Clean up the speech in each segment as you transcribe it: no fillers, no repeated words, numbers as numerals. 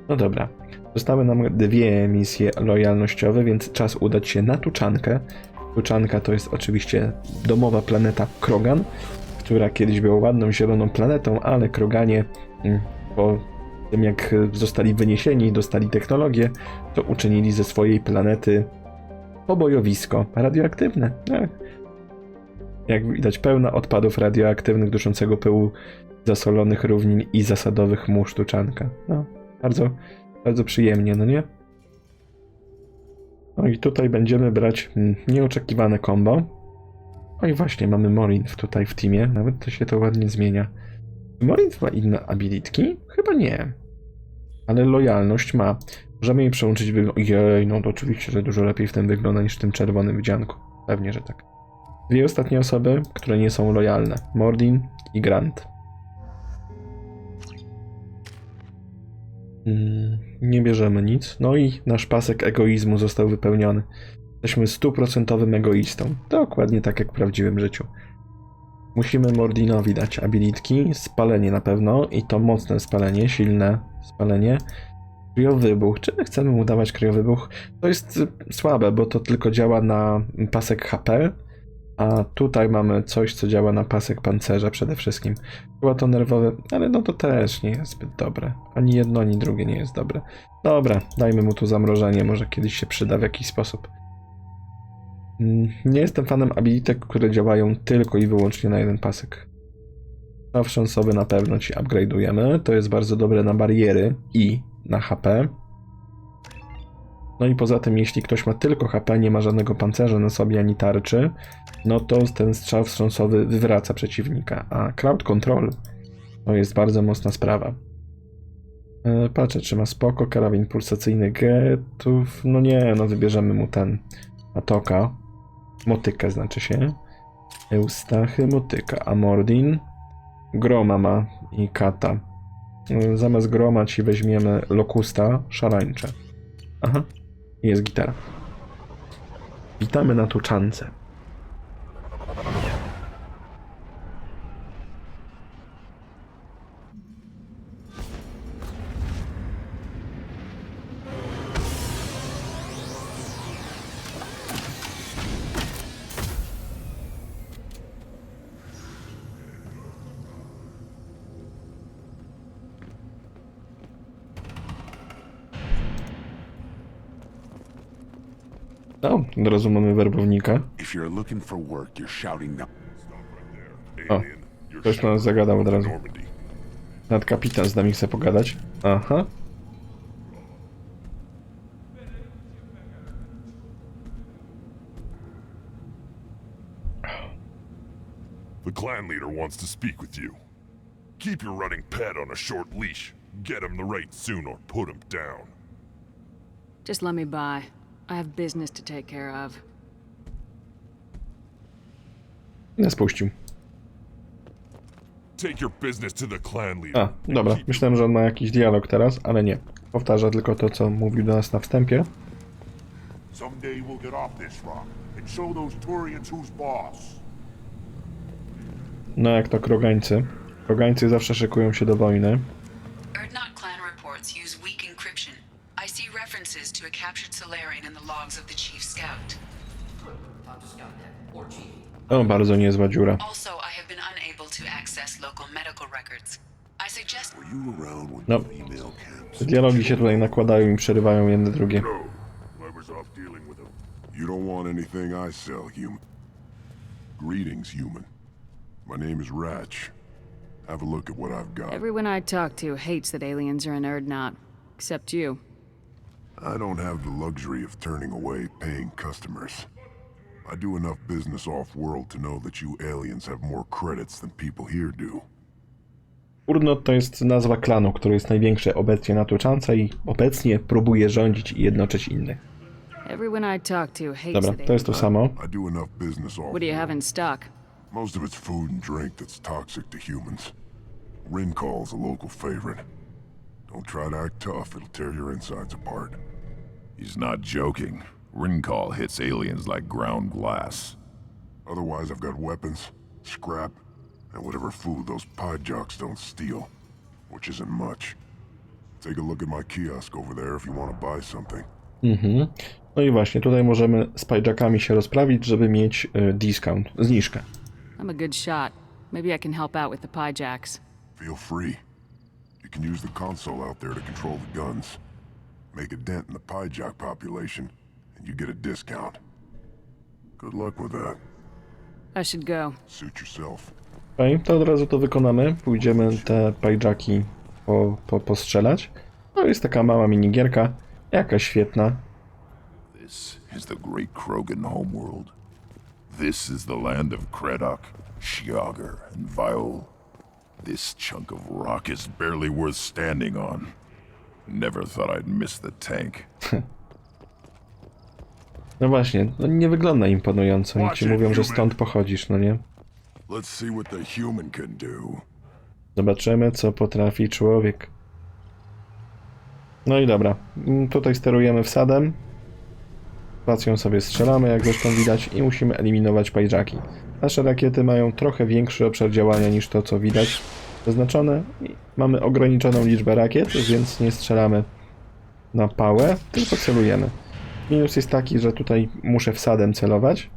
No dobra. Zostały nam 2 misje lojalnościowe, więc czas udać się na Tuczankę. Tuczanka to jest oczywiście domowa planeta Krogan, która kiedyś była ładną, zieloną planetą, ale Kroganie po tym jak zostali wyniesieni i dostali technologię, to uczynili ze swojej planety pobojowisko radioaktywne. Jak widać, pełna odpadów radioaktywnych, duszącego pyłu, zasolonych równin i zasadowych mórz Tuczanka. No, bardzo, bardzo przyjemnie, no nie? No i tutaj będziemy brać nieoczekiwane combo. No i właśnie, mamy Morinth tutaj w teamie, nawet to się to ładnie zmienia. Morinth ma inne abilitki? Chyba nie. Ale lojalność ma. Możemy jej przełączyć Jej, no to oczywiście, że dużo lepiej w tym wygląda niż w tym czerwonym wdzianku. Pewnie, że tak. 2 ostatnie osoby, które nie są lojalne. Mordin i Grant. Nie bierzemy nic. No i nasz pasek egoizmu został wypełniony. Jesteśmy 100% egoistą. Dokładnie tak jak w prawdziwym życiu. Musimy Mordinowi dać abilitki, spalenie na pewno i to mocne spalenie, silne spalenie. Kryowybuch. Czy my chcemy mu dawać kryowybuch? To jest słabe, bo to tylko działa na pasek HP, a tutaj mamy coś, co działa na pasek pancerza przede wszystkim. Chyba to nerwowe, ale no to też nie jest zbyt dobre. Ani jedno, ani drugie nie jest dobre. Dobra, dajmy mu tu zamrożenie, może kiedyś się przyda w jakiś sposób. Nie jestem fanem abilitek, które działają tylko i wyłącznie na jeden pasek. Wstrząsowy na pewno ci upgrade'ujemy. To jest bardzo dobre na bariery i na HP. No i poza tym, jeśli ktoś ma tylko HP, nie ma żadnego pancerza na sobie ani tarczy, no to ten strzał wstrząsowy wywraca przeciwnika. A crowd control to jest bardzo mocna sprawa. Patrzę, czy ma spoko, karabin pulsacyjny getów. No nie, no wybierzemy mu ten Atoka. Motykę znaczy się. Eustachy, motyka. A Mordin Groma ma i Kata. Zamiast Groma ci weźmiemy Lokusta, szarańcze. Aha, jest gitara. Witamy na Tuczance. No, od razu mamy werbownika. O, ktoś nas zagadał od razu. Nawet kapitan z nami chce pogadać. Aha. The clan leader wants to speak with you. Keep your running pet on a short leash. Get him the right soon or put him down. Just let me by. I have business to take care of. Nie spuścił. Take your business to the clan leader. A, dobra. Myślałem, że on ma jakiś dialog teraz, ale nie. Powtarza tylko to, co mówił do nas na wstępie. Someday we'll get off this rock and show those Turians who's boss. No jak to Krogańcy. Krogańcy zawsze szykują się do wojny. Erdnot clan reports use weak encryption. I see references to a captured Solarian in the logs of the chief scout. O, bardzo niezła dziura. Also, I have been unable to access local medical records. I suggest... No, te dialogi się tutaj nakładają i przerywają jedne drugie. You don't want anything I sell, human. Greetings, human. My name is Ratch. Have a look at what I've got. Everyone I talk to hates that aliens are in Erdnot. Except you. I don't have the luxury of turning away paying customers. I do enough business off-world to know that you aliens have more credits than people here do. Urdnot to jest nazwa klanu, który jest największy obecnie na Tuczance i obecnie próbuje rządzić i jednoczyć innych. Everyone I talk to hates Dobra, that to jest to samo. I do enough business off-world. What do you have in stock? Most of it's food and drink that's toxic to humans. Rincall's a local favorite. Don't try to act tough, it'll tear your insides apart. He's not joking. Rincall hits aliens like ground glass. Otherwise, I've got weapons, scrap, and whatever food those pod jocks don't steal, which isn't much. Take a look at my kiosk over there if you want to buy something. No i właśnie, tutaj możemy z pajjackami się rozprawić, żeby mieć discount, zniżkę. I'm a good shot. Maybe I can help out with the pie-jacks. Feel free. You can use the console out there to control the guns. Make a dent in the piejack population, and you get a discount. Good luck with that. I should go. Suit yourself. Okej, to od razu to wykonamy. Pójdziemy te pajjaki postrzelać. No jest taka mała minigierka, jakaś świetna. This is the great Krogan homeworld. This is the land of Kredok, Shiagar, and Viol. This chunk of rock is barely worth standing on. Never thought I'd miss the tank. No właśnie, no nie wygląda imponująco i ci mówią, że stąd pochodzisz, no nie? Let's see what the human can do. Zobaczymy, co potrafi człowiek. No i dobra, tutaj sterujemy wsadem. Spacją sobie strzelamy, jak zresztą widać, i musimy eliminować pajjaki. Nasze rakiety mają trochę większy obszar działania niż to, co widać zaznaczone. Mamy ograniczoną liczbę rakiet, więc nie strzelamy na pałę, tylko celujemy. Minus jest taki, że tutaj muszę wsadem celować.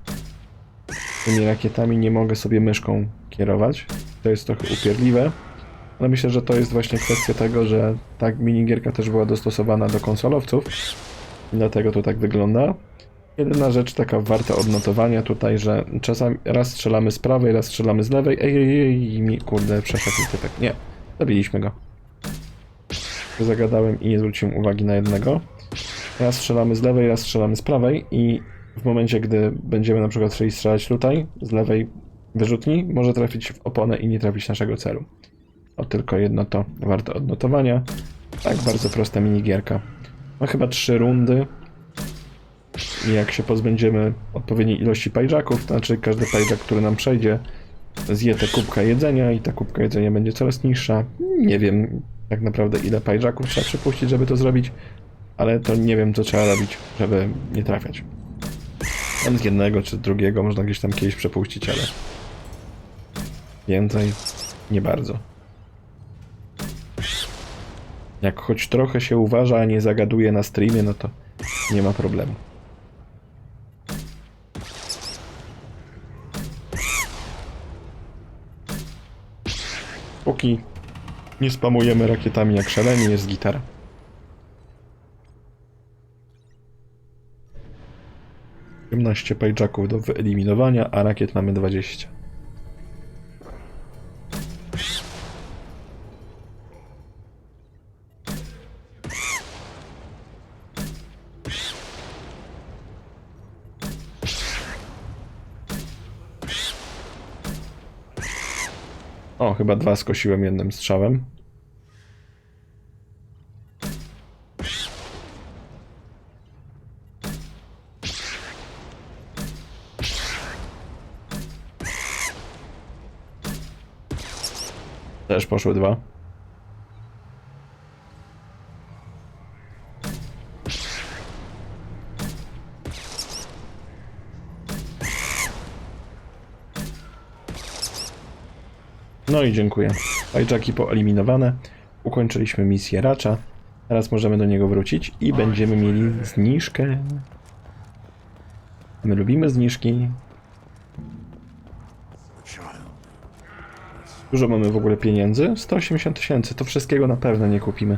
Tymi rakietami nie mogę sobie myszką kierować. To jest trochę upierdliwe. Ale myślę, że to jest właśnie kwestia tego, że ta minigierka też była dostosowana do konsolowców. I dlatego to tak wygląda. Jedyna rzecz taka warta odnotowania tutaj, że czasami raz strzelamy z prawej, raz strzelamy z lewej. Ej, kurde, przeszedł mi typek. Nie, zabiliśmy go. Zagadałem i nie zwróciłem uwagi na jednego. Raz strzelamy z lewej, raz strzelamy z prawej i w momencie, gdy będziemy na przykład chcieli strzelać tutaj, z lewej wyrzutni, może trafić w oponę i nie trafić naszego celu. O, tylko jedno to warte odnotowania. Tak, bardzo prosta minigierka. Ma chyba 3 rundy. I jak się pozbędziemy odpowiedniej ilości pajjacków, to znaczy każdy pajjack, który nam przejdzie, zje tę kubkę jedzenia i ta kubka jedzenia będzie coraz niższa. Nie wiem tak naprawdę, ile pajjacków trzeba przepuścić, żeby to zrobić, ale to nie wiem, co trzeba robić, żeby nie trafiać. Tam z jednego czy z drugiego można gdzieś tam kiedyś przepuścić, ale więcej nie bardzo. Jak choć trochę się uważa, a nie zagaduje na streamie, no to nie ma problemu. Póki nie spamujemy rakietami jak szaleni, jest gitara. Siedemnaście pajjacków do wyeliminowania, a rakiet mamy 20. O, chyba 2 skosiłem jednym strzałem. Też poszły 2. No i dziękuję. Pajjaki poeliminowane. Ukończyliśmy misję racza. Teraz możemy do niego wrócić i będziemy mieli zniżkę. My lubimy zniżki. Dużo mamy w ogóle pieniędzy? 180 000. To wszystkiego na pewno nie kupimy.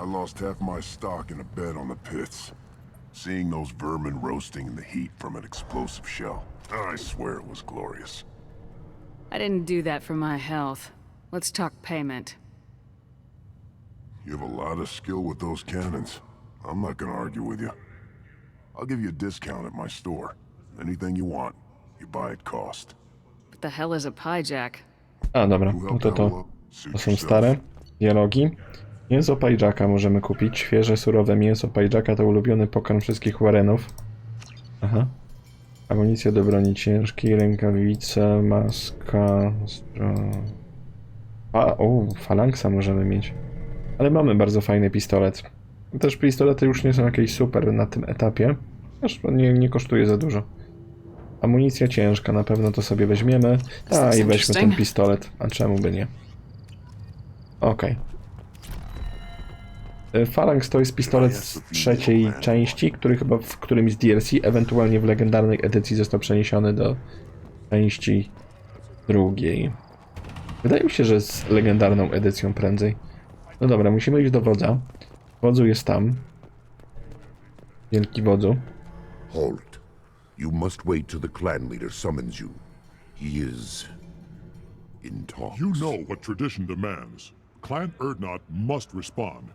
I lost half my stock in a bet on the pits. Seeing those vermin roasting in the heat from an explosive shell. I swear it was glorious. I didn't do that for my health. Let's talk payment. You have a lot of skill with those cannons. I'm not gonna argue with you. I'll give you a discount at my store. Anything you want, you buy at cost. What the hell is a piejack? A, dobra. No to są stare dialogi. Mięso pajjacka możemy kupić. Świeże, surowe mięso pajjacka to ulubiony pokarm wszystkich Warrenów. Aha. Amunicja do broni ciężkiej, rękawice, maska... falangsa możemy mieć. Ale mamy bardzo fajny pistolet. Też pistolety już nie są jakieś super na tym etapie. Aż nie kosztuje za dużo. Amunicja ciężka, na pewno to sobie weźmiemy. A i weźmy ten pistolet. A czemu by nie? Okej. Phalanx to jest pistolet z trzeciej części, który chyba w którymś z DLC, ewentualnie w legendarnej edycji został przeniesiony do części drugiej. Wydaje mi się, że z legendarną edycją prędzej. No dobra, musimy iść do wodza. Wodzu jest tam. Wielki wodzu. Halt. You must wait till the clan leader summons you. He is in talks. You know what tradition demands. Clan Erdnot must respond.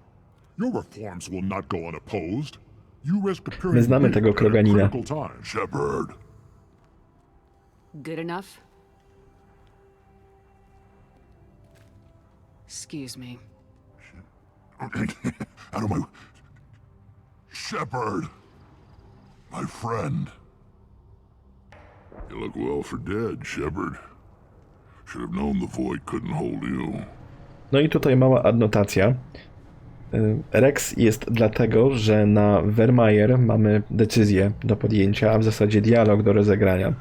Your reforms will not go unopposed. You risk appearing My znamy weak tego at a kroganina. critical time. Shepard. Good enough? Excuse me. Out of my... Shepard! My friend. You look well for dead, Shepard. Should have known the void couldn't hold you. No i tutaj mała adnotacja. Rex jest dlatego, że na Vermeer mamy decyzję do podjęcia, a w zasadzie dialog do rozegrania.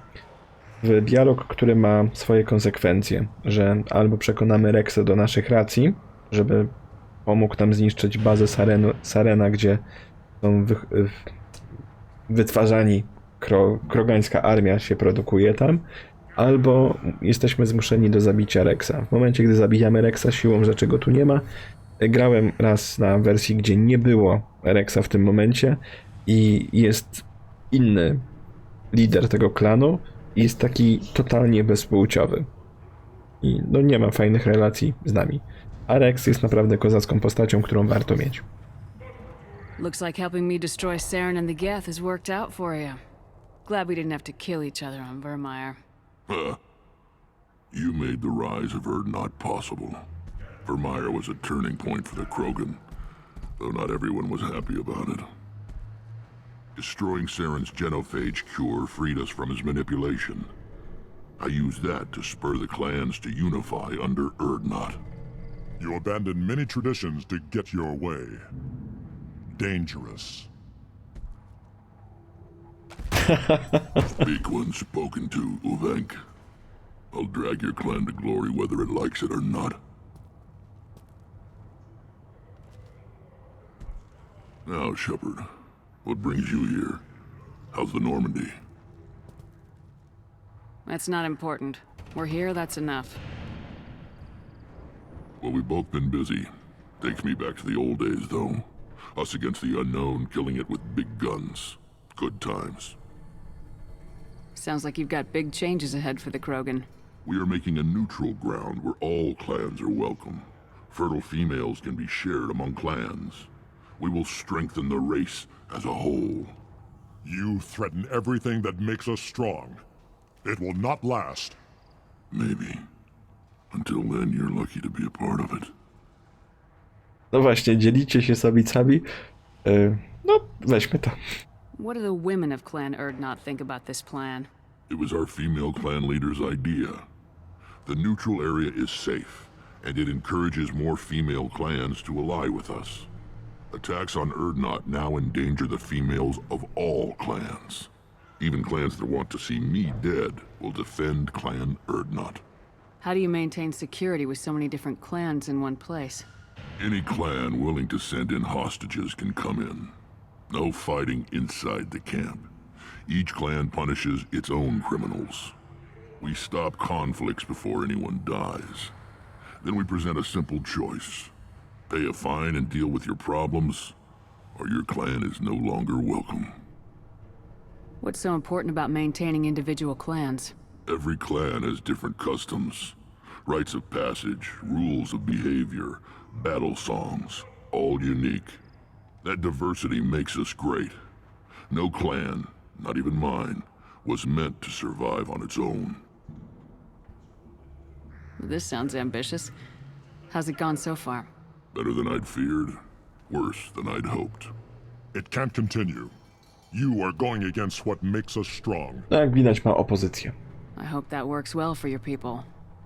Dialog, który ma swoje konsekwencje, że albo przekonamy Rexa do naszych racji, żeby pomógł nam zniszczyć bazę Sarena, gdzie są wytwarzani, krogańska armia się produkuje tam, albo jesteśmy zmuszeni do zabicia Rexa. W momencie, gdy zabijamy Rexa, siłą rzeczy go tu nie ma. Grałem raz na wersji, gdzie nie było Rexa w tym momencie i jest inny lider tego klanu i jest taki totalnie bezpłciowy. I no nie ma fajnych relacji z nami. A Rex jest naprawdę kozacką postacią, którą warto mieć. Looks like helping me destroy Saren and the Geth has worked out for you. Glad we didn't have to kill each other on Vermeer. You made the rise of Erdnot possible. Vermeer was a turning point for the Krogan, though not everyone was happy about it. Destroying Saren's genophage cure freed us from his manipulation. I used that to spur the clans to unify under Erdnot. You abandoned many traditions to get your way. Dangerous. Weak one spoken to, Uvenk. I'll drag your clan to glory whether it likes it or not. Now, Shepard, what brings you here? How's the Normandy? That's not important. We're here, that's enough. Well, we've both been busy. Takes me back to the old days, though. Us against the unknown, killing it with big guns. Good times. Sounds like you've got big changes ahead for the Krogan. We are making a neutral ground where all clans are welcome. Fertile females can be shared among clans. We will strengthen the race as a whole. You threaten everything that makes us strong. It will not last. Maybe. Until then, you're lucky to be a part of it. No właśnie, dzielicie się sabicami. No, weźmy to. What do the women of Clan Erdnot think about this plan? It was our female clan leader's idea. The neutral area is safe, and it encourages more female clans to ally with us. Attacks on Erdnot now endanger the females of all clans. Even clans that want to see me dead will defend Clan Erdnot. How do you maintain security with so many different clans in one place? Any clan willing to send in hostages can come in. No fighting inside the camp. Each clan punishes its own criminals. We stop conflicts before anyone dies. Then we present a simple choice. Pay a fine and deal with your problems, or your clan is no longer welcome. What's so important about maintaining individual clans? Every clan has different customs, rites of passage, rules of behavior, battle songs, all unique. That diversity makes us great. No clan, not even mine, was meant to survive on its own. This sounds ambitious. How's it gone so far? Better than I'd feared, worse than I'd hoped. It can't continue. You are going against what makes us strong. No, jak widać, ma opozycję. I hope that works well for your people.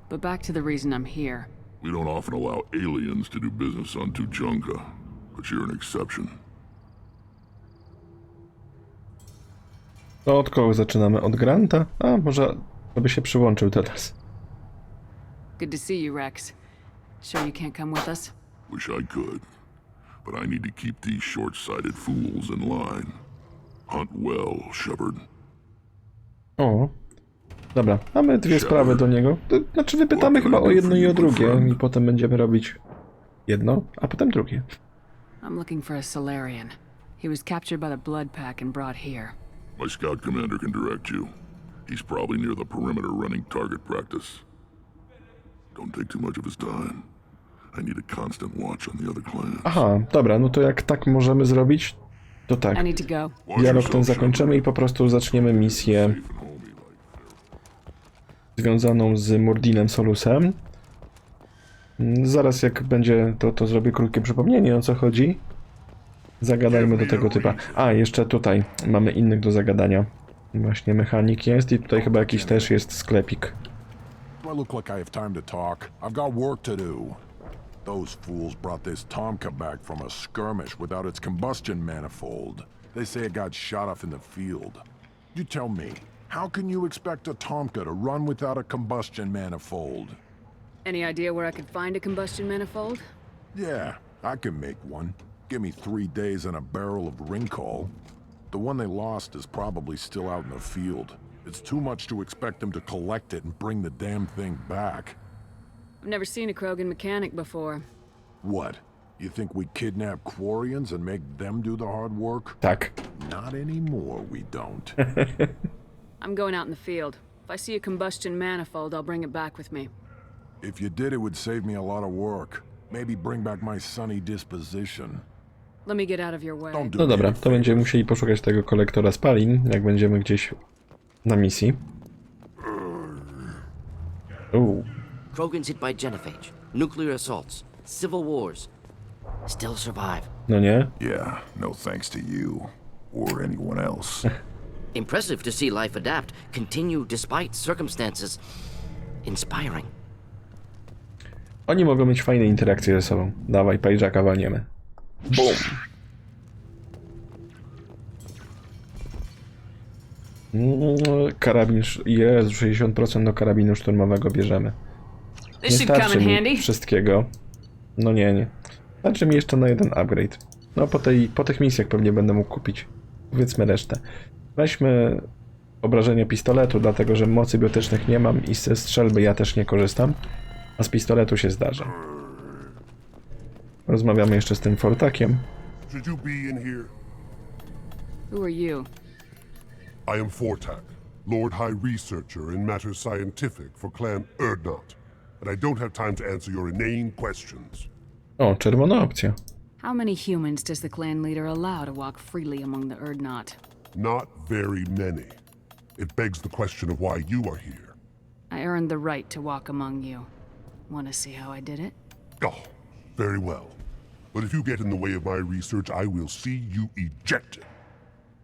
But back to the reason I'm here. We don't often allow aliens to do business on Tuchanka, but you're an exception. To od kogo zaczynamy? Od Granta? A, może żeby się przyłączył do nas. Good to see you, Rex. Sure you can't come with us? Wish I could. but I need to keep these short-sighted fools in line. Hunt well, Shepard. O. Dobra, mamy dwie sprawy do niego. Znaczy wypytamy chyba o jedno i o drugie i potem będziemy robić jedno, a potem drugie. I'm looking for a Solarian. He was captured by the Blood Pack and brought here. My scout commander can direct you. He's probably near the perimeter running target practice. Don't take too much of his time. I need a constant watch on the other clans. Aha, dobra, no to jak tak możemy zrobić, to tak. I need to go. Dialog ten zakończymy i po prostu zaczniemy misję związaną z Mordinem Solusem. Zaraz jak będzie, to zrobię krótkie przypomnienie, o co chodzi. Zagadajmy do tego typa. A, jeszcze tutaj mamy innych do zagadania. Właśnie mechanik jest i tutaj chyba jakiś też jest sklepik. Do I look like I have time to talk? I've got work to do. Those fools brought this Tomka back from a skirmish without its combustion manifold. They say it got shot off in the field. You tell me, how can you expect a Tomka to run without a combustion manifold? Any idea where I could find a combustion manifold? Yeah, I can make one. Give me 3 days and a barrel of Rincol. The one they lost is probably still out in the field. It's too much to expect them to collect it and bring the damn thing back. I've never seen a Krogan mechanic before. What? You think we kidnap Quarians and make them do the hard work? Tak. Not anymore, we don't. I'm going out in the field. If I see a combustion manifold, I'll bring it back with me. If you did, it would save me a lot of work. Maybe bring back my sunny disposition. Let me get out of your way. Don't do No me dobra, any to będziemy musieli poszukać tego kolektora spalin, jak będziemy gdzieś na misji. Krogans hit by genophage, nuclear assaults, civil wars. Still survive. No nie? Yeah, no thanks to you. Or anyone else. Impressive to see life adapt, continue despite circumstances. Inspiring. Oni mogą mieć fajne interakcje ze sobą. Dawaj, Page'aka walniemy. Bum! Karabin... Jezu, 60% do karabinu szturmowego bierzemy. Nie starczy mi wszystkiego. No nie. Starczy mi jeszcze na jeden upgrade. No po tych misjach pewnie będę mógł kupić. Powiedzmy resztę. Weźmy obrażenia pistoletu, dlatego że mocy biotycznych nie mam i ze strzelby ja też nie korzystam. A z pistoletu się zdarza. Rozmawiamy jeszcze z tym Fortakiem. Should you be in here? Who are you? I am Fortak, Lord High Researcher in matters scientific for Clan Urdnot, and I don't have time to answer your inane questions. O, czerwona opcja. How many humans does the clan leader allow to walk freely among the Urdnot? Not very many. It begs the question of why you are here. I earned the right to walk among you. Want to see how I did it? Oh, very well. But if you get in the way of my research, I will see you ejected.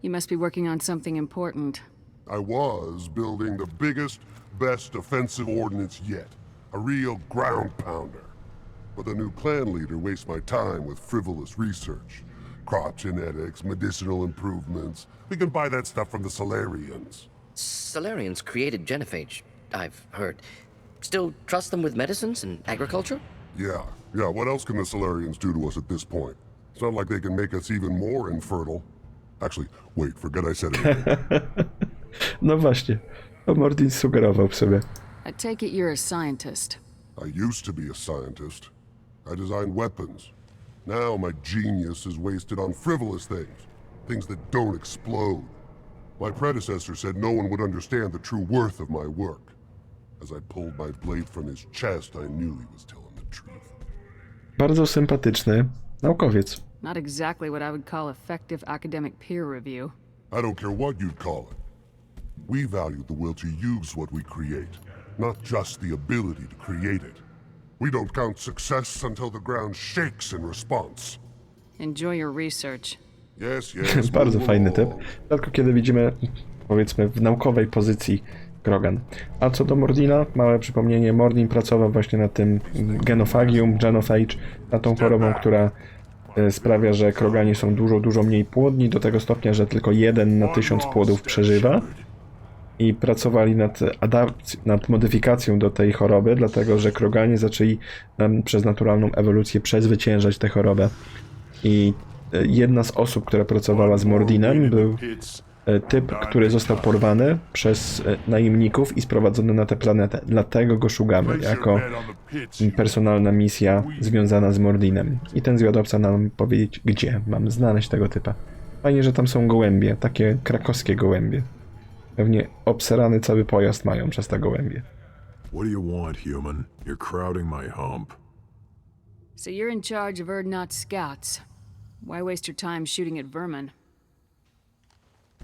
You must be working on something important. I was building the biggest, best offensive ordnance yet. A real ground pounder. But the new clan leader wastes my time with frivolous research. Crop genetics, medicinal improvements. We can buy that stuff from the Solarians. Solarians created genophage, I've heard. Still trust them with medicines and agriculture? Yeah. What else can the Solarians do to us at this point? It's not like they can make us even more infertile. Actually, wait, forget I said anything. No właśnie. To Mordin sugerował w sobie. I take it you're a scientist. I used to be a scientist. I designed weapons. Now my genius is wasted on frivolous things. Things that don't explode. My predecessor said no one would understand the true worth of my work. As I pulled my blade from his chest, I knew he was telling the truth. Bardzo sympatyczny naukowiec. Not exactly what I would call effective academic peer review. I don't care what you'd call it. We value the will to use what we create, not just the ability to create it. We don't count success until the ground shakes in response. Enjoy your research. Yes. Bardzo fajny typ. Tylko kiedy widzimy, powiedzmy, w naukowej pozycji Krogan. A co do Mordina, małe przypomnienie, Mordin pracował właśnie nad tym genophage, nad tą chorobą, która sprawia, że Krogani są dużo mniej płodni, do tego stopnia, że tylko 1 na 1000 płodów przeżywa. I pracowali nad modyfikacją do tej choroby, dlatego że Kroganie zaczęli przez naturalną ewolucję przezwyciężać tę chorobę. I jedna z osób, która pracowała z Mordinem, był typ, który został porwany przez najemników i sprowadzony na tę planetę. Dlatego go szukamy, jako personalna misja związana z Mordinem. I ten zwiadowca nam powiedzieć, gdzie mam znaleźć tego typa. Fajnie, że tam są gołębie, takie krakowskie gołębie. Pewnie obserany cały pojazd mają przez te gołębie. What do you want, human? You're crowding my hump. So you're in charge of Urdnot scouts. Why waste your time shooting at vermin?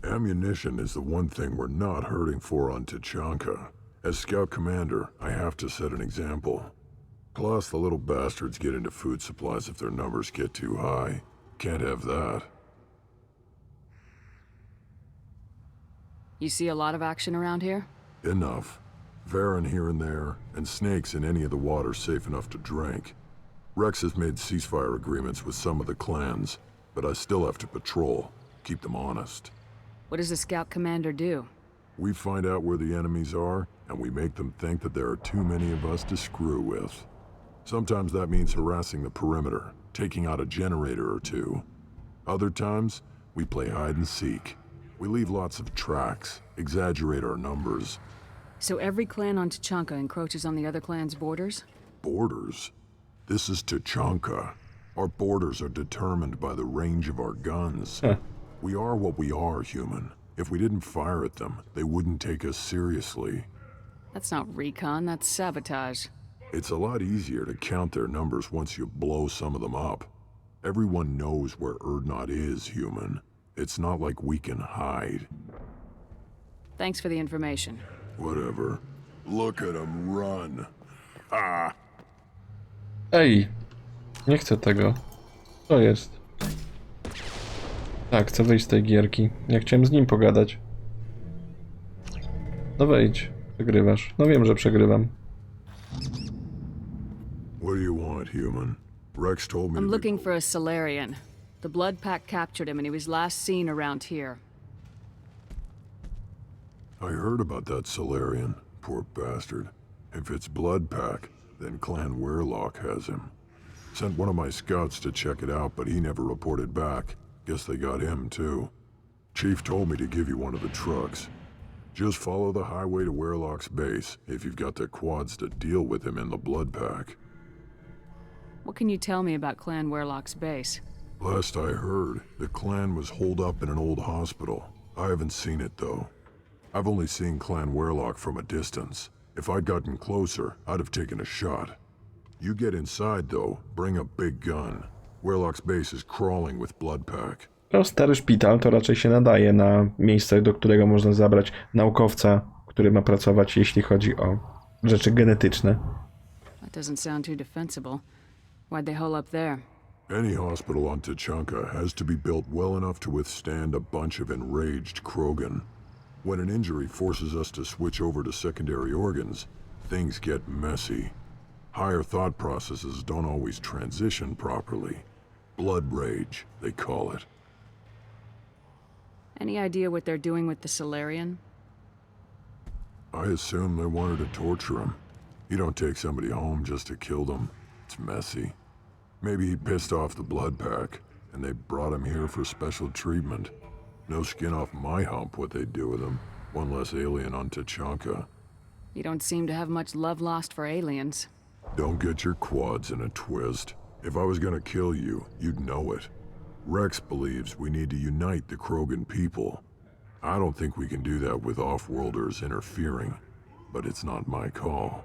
Ammunition is the one thing we're not hurting for on Tachanka. As scout commander, I have to set an example. Plus, the little bastards get into food supplies if their numbers get too high. Can't have that. You see a lot of action around here? Enough. Varen here and there, and snakes in any of the water safe enough to drink. Rex has made ceasefire agreements with some of the clans, but I still have to patrol, keep them honest. What does the scout commander do? We find out where the enemies are, and we make them think that there are too many of us to screw with. Sometimes that means harassing the perimeter, taking out a generator or two. Other times, we play hide and seek. We leave lots of tracks, exaggerate our numbers. So every clan on Tachanka encroaches on the other clan's borders? Borders? This is Tachanka. Our borders are determined by the range of our guns. We are what we are, human. If we didn't fire at them, they wouldn't take us seriously. That's not recon, that's sabotage. It's a lot easier to count their numbers once you blow some of them up. Everyone knows where Urdnot is, human. It's not like we can hide. Thanks for the information. Whatever. Look at them run. Ah! Ej, nie chcę tego. Co jest? Tak, chcę wyjść z tej gierki. Ja chciałem z nim pogadać. No wejdź, przegrywasz. No wiem, że przegrywam. What do you want, human? Rex told me I'm to looking for a Solarian. The Blood Pack captured him and he was last seen around here. I heard about that Solarian. Poor bastard. If it's Blood Pack, then Clan Werlock has him. Sent one of my scouts to check it out, but he never reported back. Guess they got him, too. Chief told me to give you one of the trucks. Just follow the highway to Werlock's base, if you've got the quads to deal with him in the Blood Pack. What can you tell me about Clan Werlock's base? Last I heard, the clan was holed up in an old hospital. I haven't seen it, though. I've only seen Clan Werlock from a distance. If I'd gotten closer, I'd have taken a shot. You get inside, though, bring a big gun. Werlock's base is crawling with Blood Pack. No, stary szpital to raczej się nadaje na miejsce, do którego można zabrać naukowca, który ma pracować, jeśli chodzi o rzeczy genetyczne. That doesn't sound too defensible. Why'd they hole up there? Any hospital on Tachanka has to be built well enough to withstand a bunch of enraged Krogan. When an injury forces us to switch over to secondary organs, things get messy. Higher thought processes don't always transition properly. Blood rage, they call it. Any idea what they're doing with the Solarian? I assume they wanted to torture him. You don't take somebody home just to kill them. It's messy. Maybe he pissed off the Blood Pack, and they brought him here for special treatment. No skin off my hump what they'd do with him. One less alien on Tachanka. You don't seem to have much love lost for aliens. Don't get your quads in a twist. If I was gonna kill you, you'd know it. Rex believes we need to unite the Krogan people. I don't think we can do that with off-worlders interfering, but it's not my call.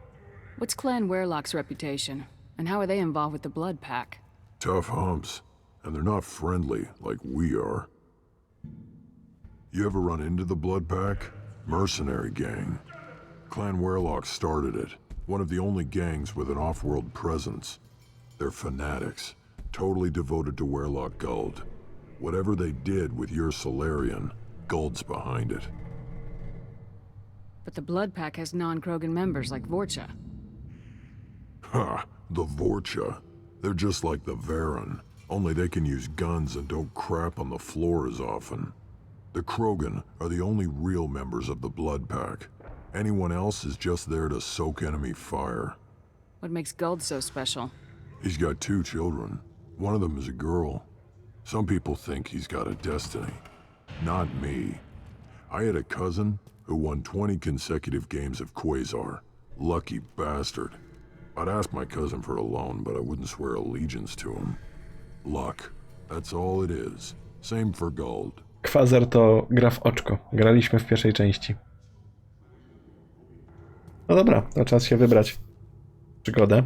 What's Clan Werlock's reputation? And how are they involved with the Blood Pack? Tough humps, and they're not friendly like we are. You ever run into the Blood Pack? Mercenary gang. Clan Werlock started it, one of the only gangs with an off-world presence. They're fanatics, totally devoted to Werlock Guld. Whatever they did with your Solarian, Guld's behind it. But the Blood Pack has non-Krogan members like Vorcha. Ha! The Vorcha. They're just like the Varen, only they can use guns and don't crap on the floor as often. The Krogan are the only real members of the Blood Pack. Anyone else is just there to soak enemy fire. What makes Guld so special? He's got 2 children. One of them is a girl. Some people think he's got a destiny. Not me. I had a cousin who won 20 consecutive games of Quasar. Lucky bastard. I'd ask my cousin for a loan, but I wouldn't swear allegiance to him. Luck. That's all it is. Same for gold. Quasar to gra w oczko. Graliśmy w pierwszej części. No dobra, to czas się wybrać w przygodę.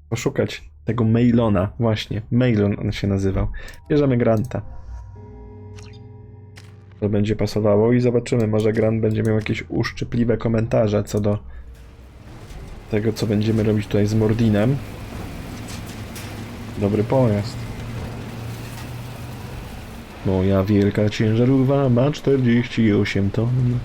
Poszukać tego Mailona. Właśnie, Mailon on się nazywał. Bierzemy Granta. To będzie pasowało i zobaczymy, może Grant będzie miał jakieś uszczypliwe komentarze co do tego, co będziemy robić tutaj z Mordinem. Dobry pojazd. Moja wielka ciężarówka ma 48 ton.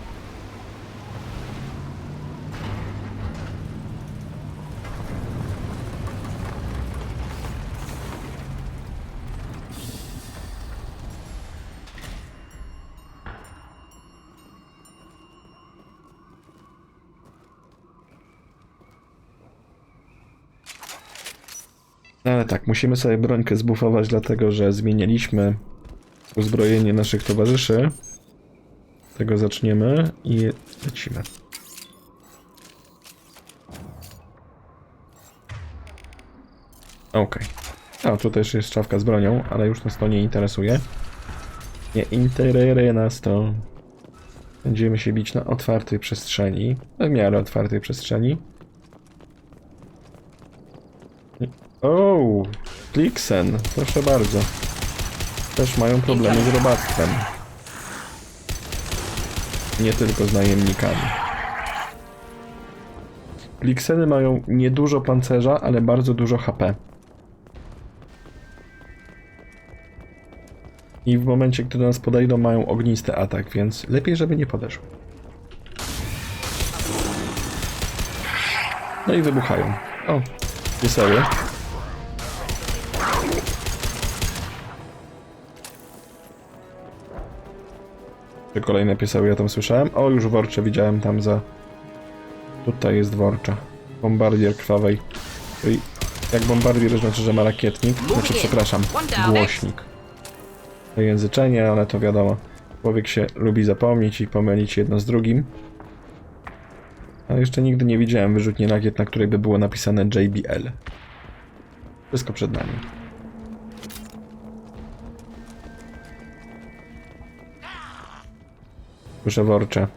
Ale tak, musimy sobie brońkę zbufować, dlatego że zmienialiśmy uzbrojenie naszych towarzyszy. Z tego zaczniemy i lecimy. Okej. A, tu też jest szafka z bronią, ale już nas to nie interesuje. Nie interesuje nas to. Będziemy się bić na otwartej przestrzeni. W miarę otwartej przestrzeni. O, Kliksen, proszę bardzo. Też mają problemy z robactwem. Nie tylko z najemnikami. Klikseny mają niedużo pancerza, ale bardzo dużo HP. I w momencie, gdy do nas podejdą, mają ognisty atak, więc lepiej, żeby nie podeszły. No i wybuchają. O, pieseły. Kolejne pieseły ja tam słyszałem. O, już worcze widziałem tam za... Tutaj jest worcza. Bombardier krwawej. Czyli jak bombardier znaczy, że ma rakietnik. Znaczy, przepraszam, głośnik. To języczenie, ale to wiadomo. Człowiek się lubi zapomnieć i pomylić jedno z drugim. Ale jeszcze nigdy nie widziałem wyrzutni rakiet, na której by było napisane JBL. Wszystko przed nami. Słyszę worcze.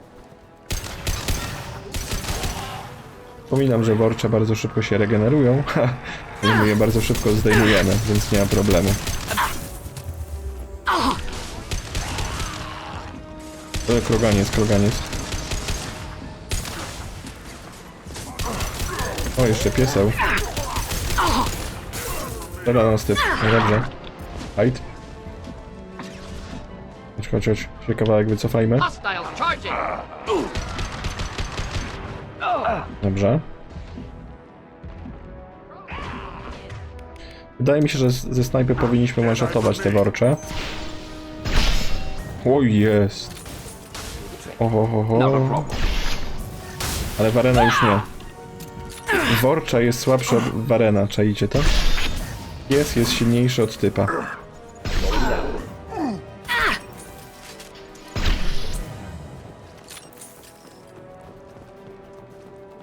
Wspominam, że worcze bardzo szybko się regenerują. My je bardzo szybko zdejmujemy, więc nie ma problemu. Kroganiec, kroganiec. O, jeszcze pieseł. Dobra, nas typ. No dobrze. Fight. Chodź, chodź. Się kawałek wycofajmy. Dobrze. Wydaje mi się, że ze snajpy powinniśmy one-shotować te worcze. O, jest. Oho. Ale Warena już nie. Worcza jest słabsza od Warena, czaicie to? Jest silniejszy od typa.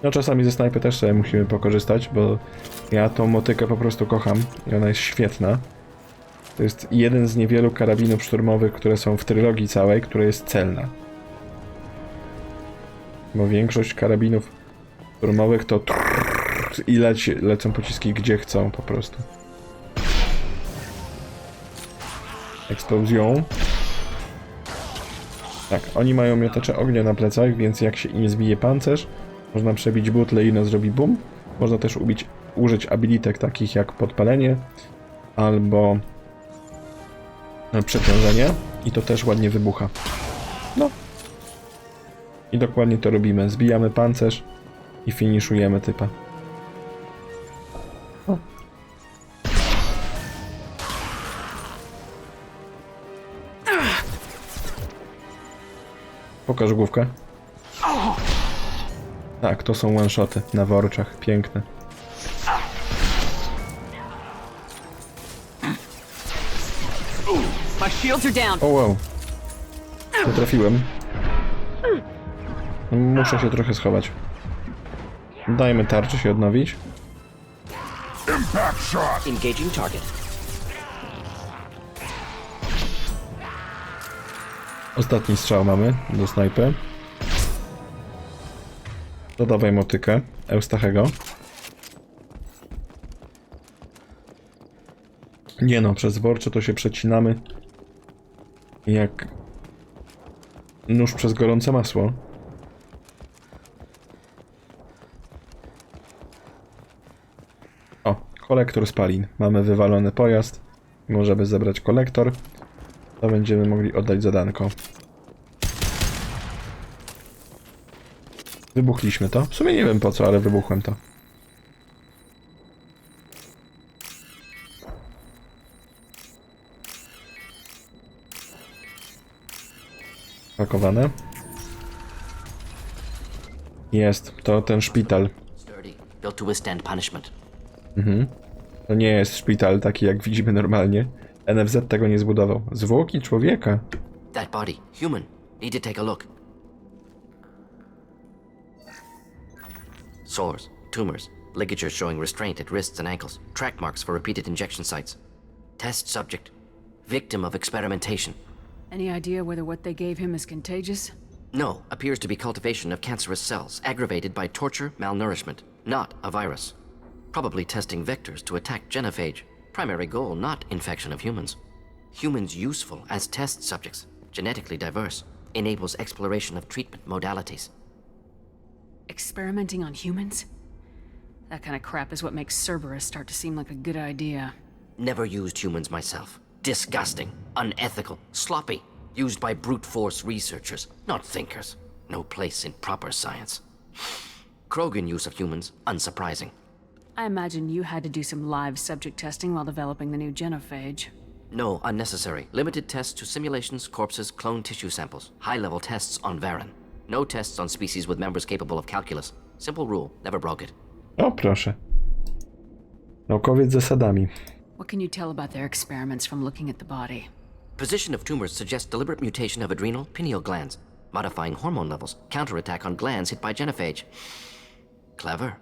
No czasami ze snajpy też sobie musimy pokorzystać, bo ja tą motykę po prostu kocham i ona jest świetna. To jest jeden z niewielu karabinów szturmowych, które są w trylogii całej, która jest celna. Bo większość karabinów szturmowych to i lecą pociski gdzie chcą po prostu. Eksplozją. Tak, oni mają miotacze ognia na plecach, więc jak się im zbije pancerz, można przebić butlę i ono zrobi boom. Można też użyć abilitek takich jak podpalenie albo przeciążenie i to też ładnie wybucha. No. I dokładnie to robimy. Zbijamy pancerz i finiszujemy typa. O. Pokaż główkę. Tak, to są one-shoty na worczach. Piękne. My shields are down. O wow. Nie trafiłem. Muszę się trochę schować. Dajmy tarczy się odnowić. Impact shot! Engaging target. Ostatni strzał mamy do snajpy. Dodawaj motykę Eustachego. Nie no, przez worcze to się przecinamy jak nóż przez gorące masło. O, kolektor spalin. Mamy wywalony pojazd. Możemy zebrać kolektor. To będziemy mogli oddać zadanko. Wybuchliśmy to. W sumie nie wiem po co, ale wybuchłem to. Pakowane. Jest. To ten szpital. Sturdy, built to withstand punishment. To nie jest szpital taki jak widzimy normalnie. NFZ tego nie zbudował. Zwłoki człowieka. That body, human. Need to take a look. Sores, tumors, ligatures showing restraint at wrists and ankles, track marks for repeated injection sites. Test subject, victim of experimentation. Any idea whether what they gave him is contagious? No, appears to be cultivation of cancerous cells, aggravated by torture, malnourishment, not a virus. Probably testing vectors to attack genophage. Primary goal, not infection of humans. Humans useful as test subjects, genetically diverse, enables exploration of treatment modalities. Experimenting on humans? That kind of crap is what makes Cerberus start to seem like a good idea. Never used humans myself. Disgusting, unethical, sloppy. Used by brute force researchers, not thinkers. No place in proper science. Krogan use of humans, unsurprising. I imagine you had to do some live subject testing while developing the new genophage. No, unnecessary. Limited tests to simulations, corpses, clone tissue samples. High-level tests on Varen. No tests on species with members capable of calculus. Simple rule, never broke it. O proszę. Naukowiec z zasadami. What can you tell about their experiments from looking at the body? Position of tumors suggests deliberate mutation of adrenal, pineal glands. Modifying hormone levels. Counterattack on glands hit by genophage. Clever.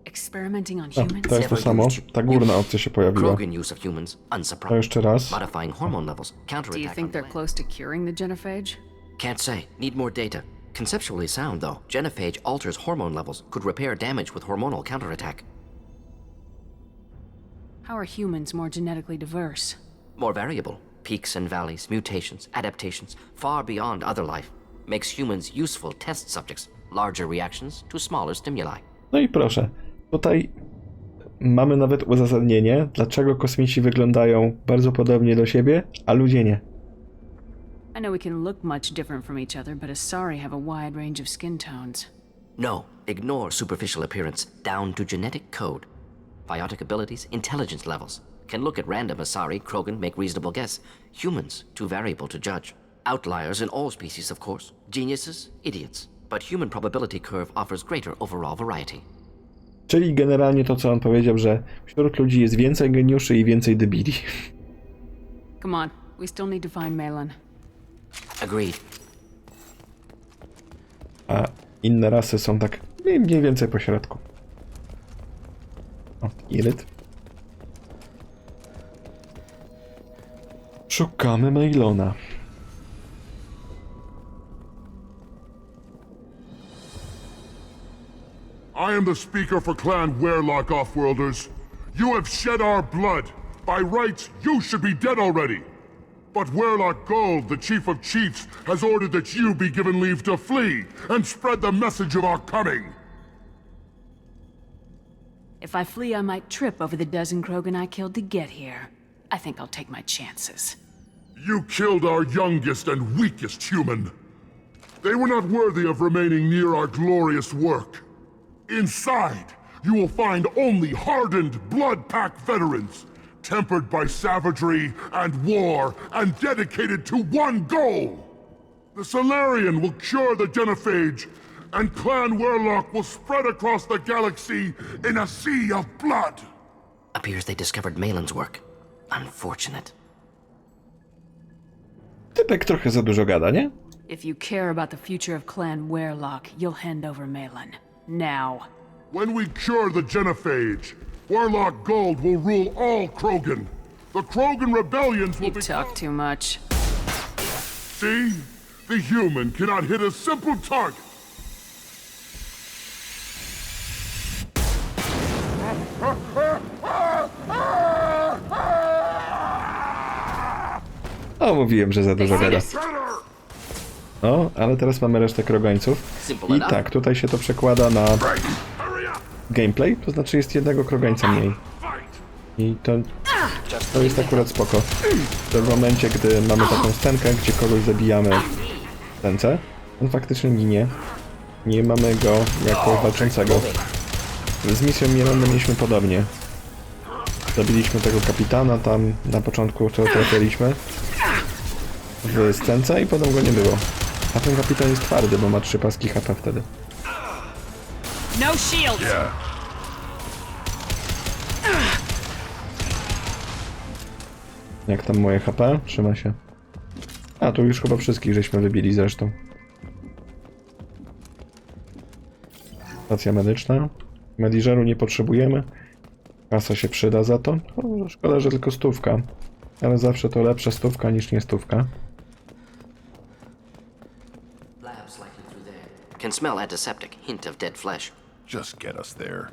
Experimenting on A, humans? to jest to samo. Ta górna opcja się pojawiła. Krogan use of humans, To unsurprising. jeszcze raz. Modifying hormone levels. Do you Counterattack think on they're glands. close to curing the genophage? Can't say. Need more data. Conceptually sound, though. Genophage alters hormone levels. Could repair damage with hormonal counterattack. How are humans more genetically diverse? More variable. Peaks and valleys, mutations, adaptations, far beyond other life. Makes humans useful test subjects. Larger reactions to smaller stimuli. No i proszę. Tutaj mamy nawet uzasadnienie, dlaczego kosmici wyglądają bardzo podobnie do siebie, a ludzie nie. I know we can look much different from each other, but Asari have a wide range of skin tones. No, ignore superficial appearance, down to genetic code. Biotic abilities, intelligence levels. Can look at random Asari, Krogan, make reasonable guess. Humans, too variable to judge. Outliers in all species, of course. Geniuses, idiots. But human probability curve offers greater overall variety. Czyli generalnie to, co on powiedział, że wśród ludzi jest więcej geniuszy i więcej debili. Come on, we still need to find Malin. Agreed. A inne rasy są tak mniej więcej po środku. O, Iryt. Szukamy Mailona. I am the speaker for Clan Werlock, Offworlders. You have shed our blood. By rights, you should be dead already. But Werlock Gold, the Chief of Chiefs, has ordered that you be given leave to flee and spread the message of our coming. If I flee, I might trip over the dozen Krogan I killed to get here. I think I'll take my chances. You killed our youngest and weakest human. They were not worthy of remaining near our glorious work. Inside, you will find only hardened, blood-packed veterans, tempered by savagery and war, and dedicated to one goal. The Solarian will cure the genophage, and Clan Werlock will spread across the galaxy in a sea of blood. Appears they discovered Malin's work. Unfortunate. Typek trochę za dużo gada, nie? If you care about the future of Clan Warlock, you'll hand over Malin. Now. When we cure the genophage, Warlock Gold will rule all Krogan. The Krogan rebellions will You be... talk too much. See? The human cannot hit a simple target. O, mówiłem, że za dużo gada. O, ale teraz mamy resztę krogańców. I tak, tutaj się to przekłada na gameplay, to znaczy jest jednego krogańca mniej. I to jest akurat spoko. W momencie, gdy mamy taką scenkę, gdzie kogoś zabijamy w scence, on faktycznie ginie. Nie mamy go jako walczącego. Z misją Miranda mieliśmy podobnie. Zabiliśmy tego kapitana tam na początku, co trafiliśmy w scence i potem go nie było. A ten kapitan jest twardy, bo ma 3 paski HP wtedy. No shield. Jak tam moje HP? Trzyma się. A, tu już chyba wszystkich żeśmy wybili zresztą. Stacja medyczna. Mediżeru nie potrzebujemy. Kasa się przyda za to. O, szkoda, że tylko 100. Ale zawsze to lepsza 100 niż nie 100. Labs likely through there. Can smell antiseptic, hint of dead flesh. Just get us there.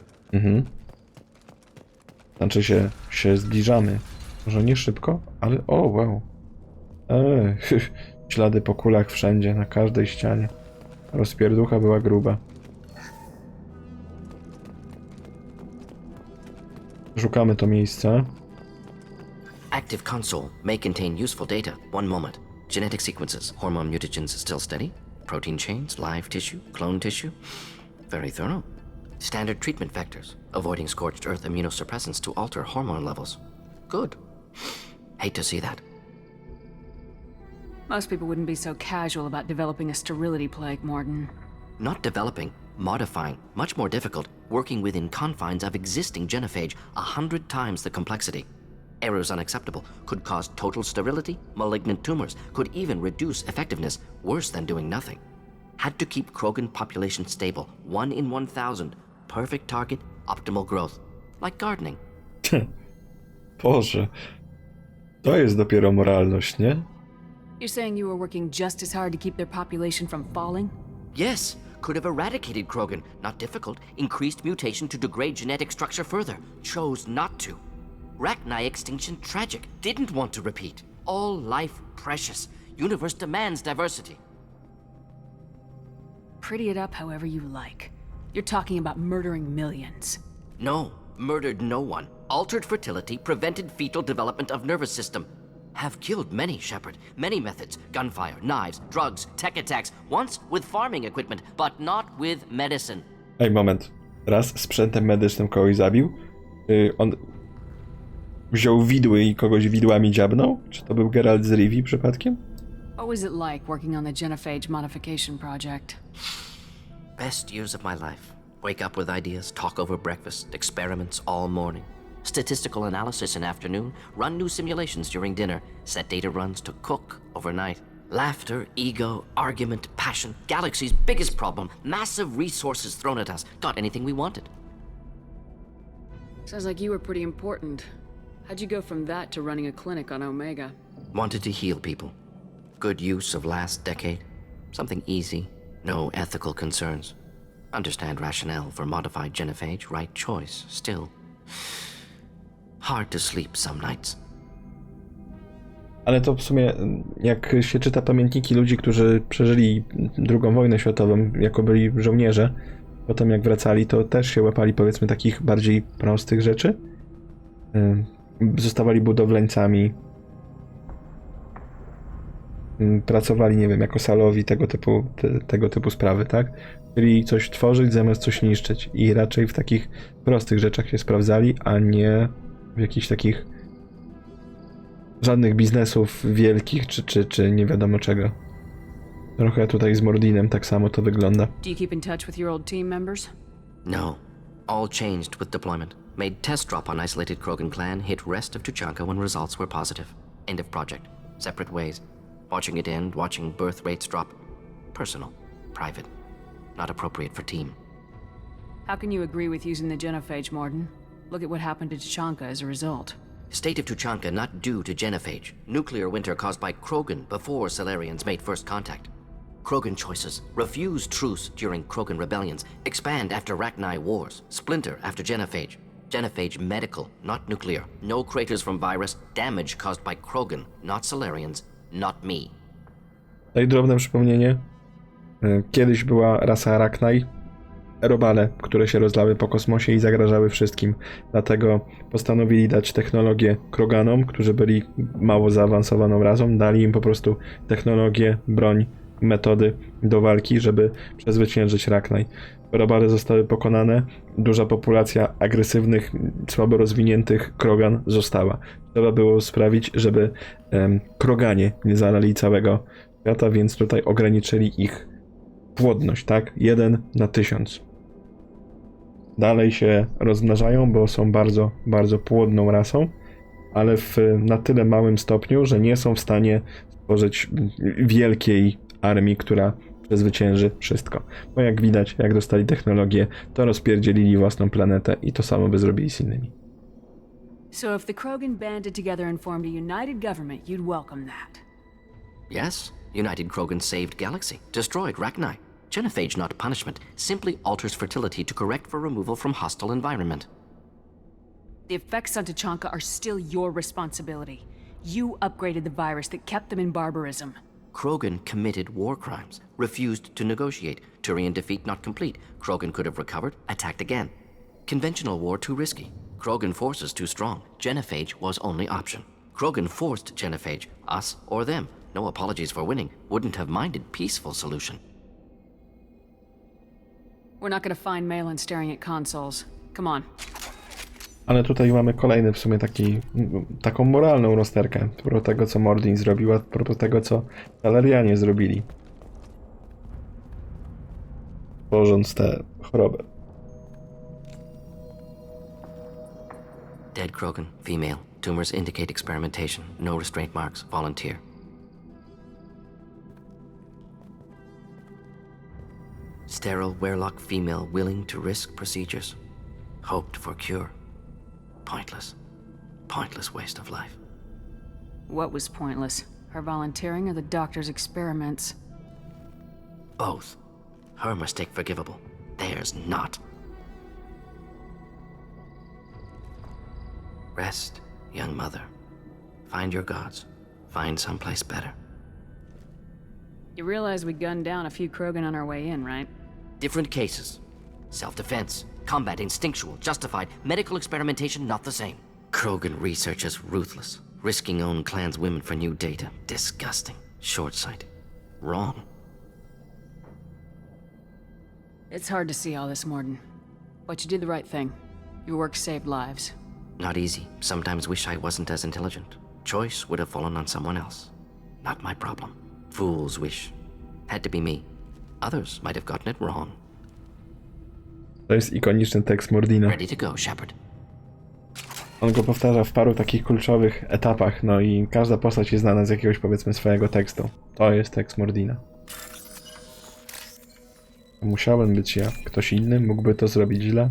Znaczy się zbliżamy. Może nie szybko, ale o wow. Ślady po kulach wszędzie, na każdej ścianie. Rozpierducha była gruba. Szukamy to miejsce. Active console may contain useful data. One moment. Genetic sequences, hormone mutagens still steady. Protein chains, live tissue, clone tissue. Very thorough. Standard treatment factors, avoiding scorched earth immunosuppressants to alter hormone levels. Good. Hate to see that. Most people wouldn't be so casual about developing a sterility plague, Morden. Not developing, modifying, much more difficult, working within confines of existing genophage, 100 times the complexity. Errors unacceptable, could cause total sterility, malignant tumors, could even reduce effectiveness, worse than doing nothing. Had to keep Krogan population stable, 1 in 1,000, perfect target, optimal growth. Like gardening. Boże. To jest dopiero moralność, nie? You're saying you were working just as hard to keep their population from falling? Yes, could have eradicated Krogan, not difficult, increased mutation to degrade genetic structure further, chose not to. Rachni extinction tragic, didn't want to repeat. All life precious, universe demands diversity. Pretty it up however you like. You're talking about murdering millions. No, murdered no one. Altered fertility, prevented fetal development of nervous system. Have killed many, Shepard. Many methods. Gunfire, knives, drugs, tech attacks. Once with farming equipment, but not with medicine. Ej, moment. Raz sprzętem medycznym kogoś zabił? On wziął widły i kogoś widłami dziabnął? Czy to był Geralt z Rivii przypadkiem? What was it like working on the genophage modification project? Best years of my life. Wake up with ideas, talk over breakfast, experiments all morning. Statistical analysis in afternoon, run new simulations during dinner, set data runs to cook overnight. Laughter, ego, argument, passion, galaxy's biggest problem, massive resources thrown at us, got anything we wanted. Sounds like you were pretty important. How'd you go from that to running a clinic on Omega? Wanted to heal people. Good use of last decade. Something easy, no ethical concerns. Understand rationale for modified genophage, right choice, still. Hard to sleep some nights. Ale to w sumie, jak się czyta pamiętniki ludzi, którzy przeżyli II wojnę światową, jako byli żołnierze, potem jak wracali, to też się łapali, powiedzmy, takich bardziej prostych rzeczy. Zostawali budowlańcami. Pracowali, nie wiem, jako salowi, tego typu sprawy, tak? Czyli coś tworzyć zamiast coś niszczyć. I raczej w takich prostych rzeczach się sprawdzali, a nie w jakichś takich żadnych biznesów wielkich, czy nie wiadomo czego. Trochę tutaj z Mordinem tak samo to wygląda. Do you keep in touch with your old team members? No. All changed with deployment. Made test drop on isolated Krogan clan, hit rest of Tuchanka when results were positive. End of project. Separate ways. Watching it end, watching birth rates drop. Personal, private, not appropriate for team. How can you agree with using the genophage, Morden? Look at what happened to Tuchanka as a result. State of Tuchanka not due to genophage. Nuclear winter caused by Krogan before Salarians made first contact. Krogan choices. Refuse truce during Krogan rebellions. Expand after Rachni wars. Splinter after genophage. Genophage medical, not nuclear. No craters from virus. Damage caused by Krogan, not Salarians, not me. No i drobne przypomnienie. Kiedyś była rasa Rachni. Robale, które się rozlały po kosmosie i zagrażały wszystkim. Dlatego postanowili dać technologię Kroganom, którzy byli mało zaawansowaną rasą. Dali im po prostu technologię, broń, metody do walki, żeby przezwyciężyć Rachni. Robale zostały pokonane, duża populacja agresywnych, słabo rozwiniętych Krogan została. Trzeba było sprawić, żeby Kroganie nie zalali całego świata, więc tutaj ograniczyli ich płodność, tak? 1 na 1000. Dalej się rozmnażają, bo są bardzo, bardzo płodną rasą, ale na tyle małym stopniu, że nie są w stanie stworzyć wielkiej armii, która przezwycięży wszystko. Bo jak widać, jak dostali technologię, to rozpierdzielili własną planetę i to samo by zrobili z innymi. So if the Krogan banded together and formed a united government, you'd welcome that. Yes, United Krogan saved Galaxy, destroyed Rachni. Genophage, not punishment, simply alters fertility to correct for removal from hostile environment. The effects on Tuchanka are still your responsibility. You upgraded the virus that kept them in barbarism. Krogan committed war crimes, refused to negotiate. Turian defeat not complete. Krogan could have recovered, attacked again. Conventional war too risky. Krogan forces too strong. Genophage was only option. Krogan forced Genophage, us or them. No apologies for winning. Wouldn't have minded peaceful solution. We're not gonna find Malin staring at consoles. Come on. Ale tutaj mamy kolejny w sumie taką moralną rozterkę. A propos tego, co Mordin zrobił, a propos tego, co Salarianie zrobili. Tworząc tę chorobę. Dead Krogan, female. Tumors indicate experimentation. No restraint marks. Volunteer. Sterile Werlock female willing to risk procedures. Hoped for cure. Pointless. Pointless waste of life. What was pointless? Her volunteering or the doctor's experiments? Both. Her mistake forgivable. Theirs not. Rest, young mother. Find your gods. Find someplace better. You realize we gunned down a few Krogan on our way in, right? Different cases. Self-defense. Combat instinctual, justified. Medical experimentation not the same. Krogan research is ruthless. Risking own clan's women for new data. Disgusting. Short-sighted. Wrong. It's hard to see all this, Morden. But you did the right thing. Your work saved lives. Not easy. Sometimes wish I wasn't as intelligent. Choice would have fallen on someone else. Not my problem. Fool's wish. Had to be me. Others might have gotten it wrong. To jest ikoniczny tekst Mordina. Ready to go, Shepard. On go powtarza w paru takich kluczowych etapach, no i każda postać jest znana z jakiegoś, powiedzmy, swojego tekstu. To jest tekst Mordina. Musiałem być ja. Ktoś inny mógłby to zrobić źle?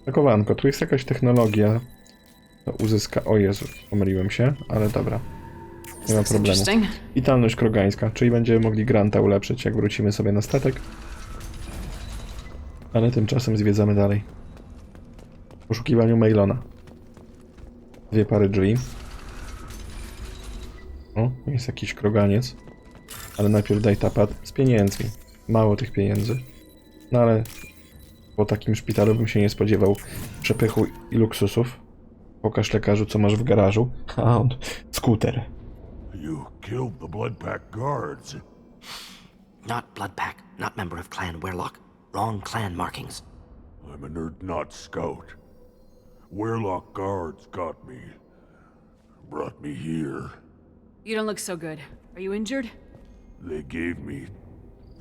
Takowanko, tu jest jakaś technologia. To uzyska... O Jezu, pomyliłem się, ale dobra. Nie ma problemu. Witalność krogańska, czyli będziemy mogli Granta ulepszyć, jak wrócimy sobie na statek. Ale tymczasem zwiedzamy dalej. W poszukiwaniu Mailona. 2 pary drzwi. O, jest jakiś kroganiec. Ale najpierw daj tapat z pieniędzmi. Mało tych pieniędzy. No ale po takim szpitalu bym się nie spodziewał przepychu i luksusów. Pokaż lekarzu, co masz w garażu. A on, skuter. You killed the Bloodpack guards. Not Bloodpack, not member of Clan Werlock. Wrong clan markings. I'm a nerd not scout. Werlock guards got me. Brought me here. You don't look so good. Are you injured? They gave me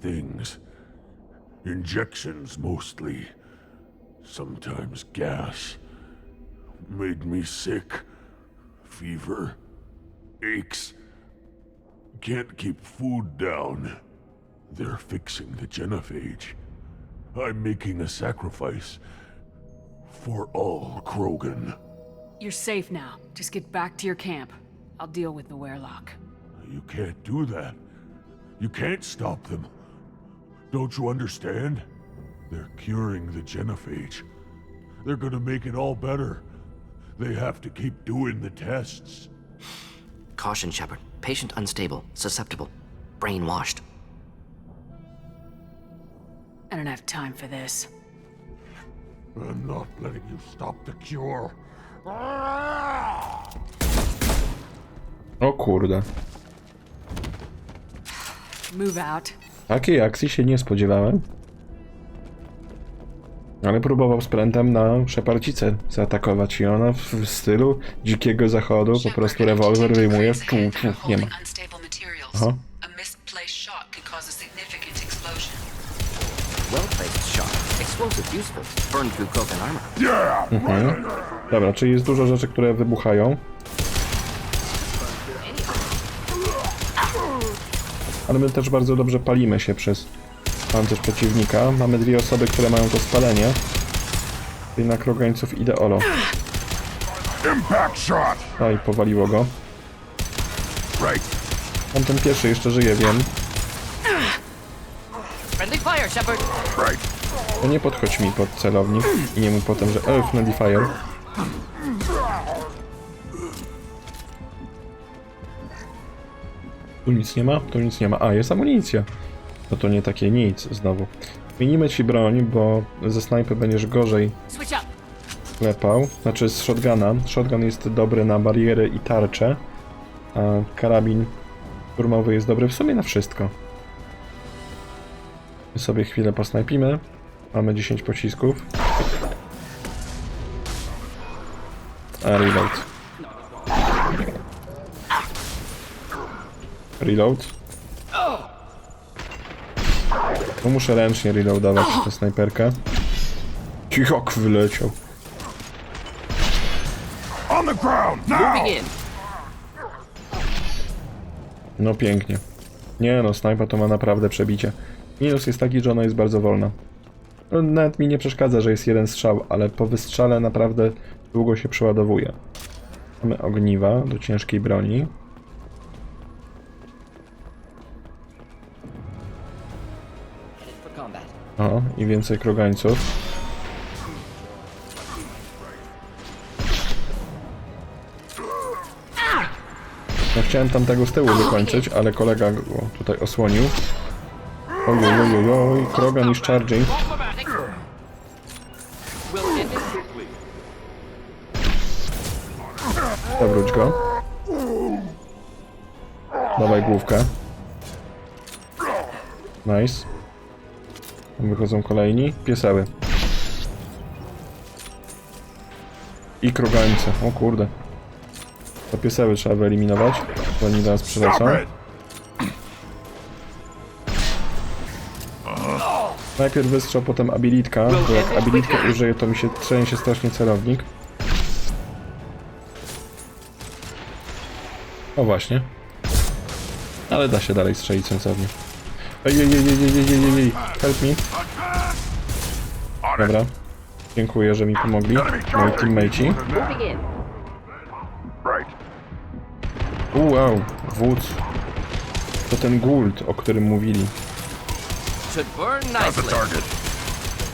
things. Injections mostly. Sometimes gas. Made me sick. Fever. aches. Can't keep food down. They're fixing the genophage. I'm making a sacrifice for all Krogan. You're safe now. Just get back to your camp. I'll deal with the werelock. You can't do that. You can't stop them. Don't you understand? They're curing the genophage. They're gonna make it all better. They have to keep doing the tests. Caution, Shepard. Patient unstable, susceptible, brainwashed. I don't have time for this. I'm not letting you stop the cure. O kurde. Move out. Takiej akcji się nie spodziewałem. Ale próbował sprętem na szeparcicę zaatakować i ona w stylu dzikiego zachodu po prostu rewolwer wyjmuje w nie ma. Aha. Well-placed shot. Explosive useful. Burn through Krogan armor. Dobra, czyli jest dużo rzeczy, które wybuchają. Ale my też bardzo dobrze palimy się przez pancerz przeciwnika. Mamy dwie osoby, które mają to spalenie. Czyli na krogańców ideolo. No i powaliło go. On ten pierwszy jeszcze żyje, wiem. Friendly fire, Shepard. To nie podchodź mi pod celownik i nie mów potem, że friendly fire. Tu nic nie ma? Tu nic nie ma. A, jest amunicja. No to nie takie nic, znowu. Zmienimy ci broń, bo ze snajpy będziesz gorzej klepał. Znaczy z shotguna. Shotgun jest dobry na bariery i tarcze. A karabin szturmowy jest dobry w sumie na wszystko. My sobie chwilę posnajpimy. Mamy 10 pocisków. Reload. Reload. No muszę ręcznie reloadować tę snajperkę. Cichok wyleciał. No pięknie. Nie no, snajpa to ma naprawdę przebicie. Minus jest taki, że ona jest bardzo wolna. No, nawet mi nie przeszkadza, że jest jeden strzał, ale po wystrzale naprawdę długo się przeładowuje. Mamy ogniwa do ciężkiej broni. O, i więcej krogańców. No chciałem tamtego z tyłu wykończyć, ale kolega go tutaj osłonił. Ojojojojoj, krogan is charging. Zawróć go. Dawaj główkę. Nice. Wychodzą kolejni. Pieseły. I krogańce. O kurde. To pieseły trzeba wyeliminować. To oni teraz przylecą. Najpierw wystrzał, potem abilitka, bo jak abilitkę użyję, to mi się trzęsie strasznie celownik. O właśnie. Ale da się dalej strzelić sensownie. Ej, help me. Dobra. Dziękuję, że mi pomogli. Moi teammateci. Wow, wódz. To ten Gould, o którym mówili.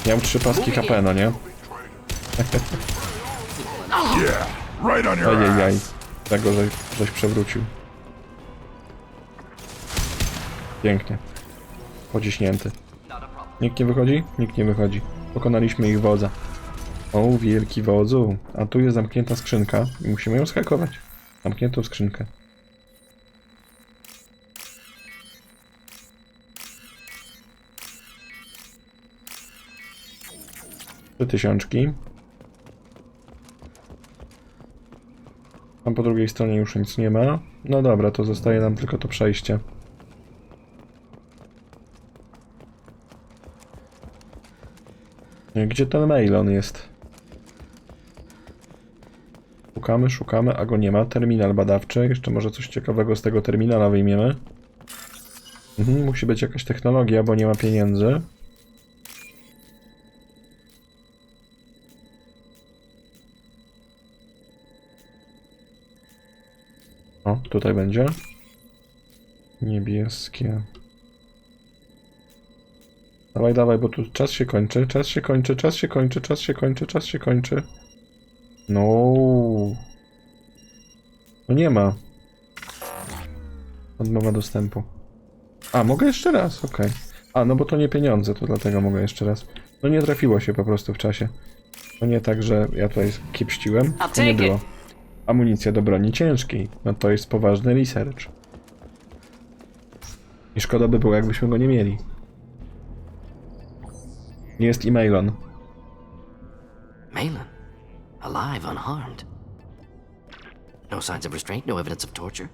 Miał 3 paski HP, no nie? Ajajaj. Tego, żeś przewrócił. Pięknie. Pociśnięty. Nikt nie wychodzi? Nikt nie wychodzi. Pokonaliśmy ich wodza. O, wielki wodzu. A tu jest zamknięta skrzynka i musimy ją zhakować. Zamkniętą skrzynkę. Te 1000. Tam po drugiej stronie już nic nie ma. No dobra, to zostaje nam tylko to przejście. Gdzie ten mail on jest? Szukamy, a go nie ma. Terminal badawczy. Jeszcze może coś ciekawego z tego terminala wyjmiemy. Musi być jakaś technologia, bo nie ma pieniędzy. O, tutaj będzie. Niebieskie. Dawaj, dawaj, bo tu czas się kończy. No. No nie ma. Odmowa dostępu. A, mogę jeszcze raz, okej. A, no bo to nie pieniądze, to dlatego mogę jeszcze raz. No nie trafiło się po prostu w czasie. To nie tak, że ja tutaj kiepściłem. To nie było. Amunicja do broni ciężkiej. No to jest poważny research. I szkoda by było, jakbyśmy go nie mieli. Jest i Malon. Malon? Alive, unharmed. No signs of restraint, no evidence of torture.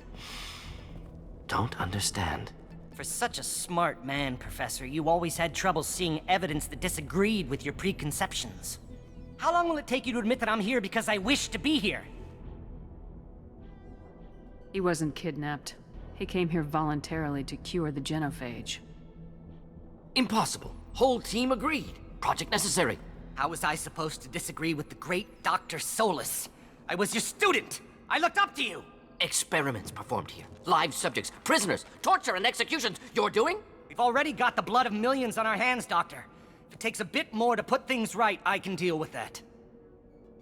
Don't understand. For such a smart man, Professor, you always had trouble seeing evidence that disagreed with your preconceptions. How long will it take you to admit that I'm here because I wish to be here? He wasn't kidnapped. He came here voluntarily to cure the genophage. Impossible. Whole team agreed. Project necessary. How was I supposed to disagree with the great Dr. Solus? I was your student! I looked up to you! Experiments performed here. Live subjects, prisoners, torture and executions. You're doing? We've already got the blood of millions on our hands, Doctor. If it takes a bit more to put things right, I can deal with that.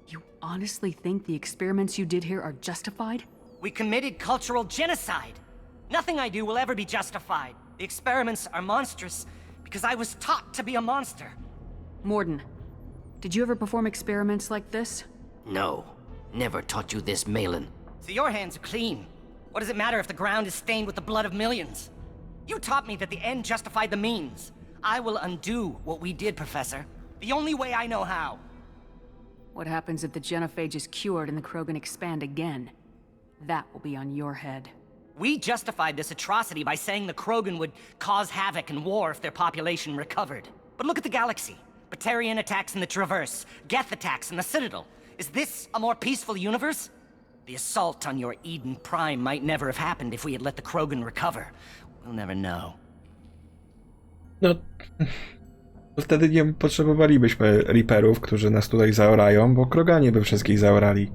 You honestly think the experiments you did here are justified? We committed cultural genocide. Nothing I do will ever be justified. The experiments are monstrous because I was taught to be a monster. Morden, did you ever perform experiments like this? No. Never taught you this, Malon. So your hands are clean. What does it matter if the ground is stained with the blood of millions? You taught me that the end justified the means. I will undo what we did, Professor. The only way I know how. What happens if the genophage is cured and the Krogan expand again? That will be on your head. We justified this atrocity by saying the Krogan would cause havoc and war if their population recovered. But look at the galaxy. Batarian attacks in the Traverse, Geth attacks in the Citadel. Is this a more peaceful universe? The assault on your Eden Prime might never have happened if we had let the Krogan recover. We'll never know. No, wtedy nie potrzebowalibyśmy Reaperów, którzy nas tutaj zaorają, bo Kroganie by wszystkich zaorali.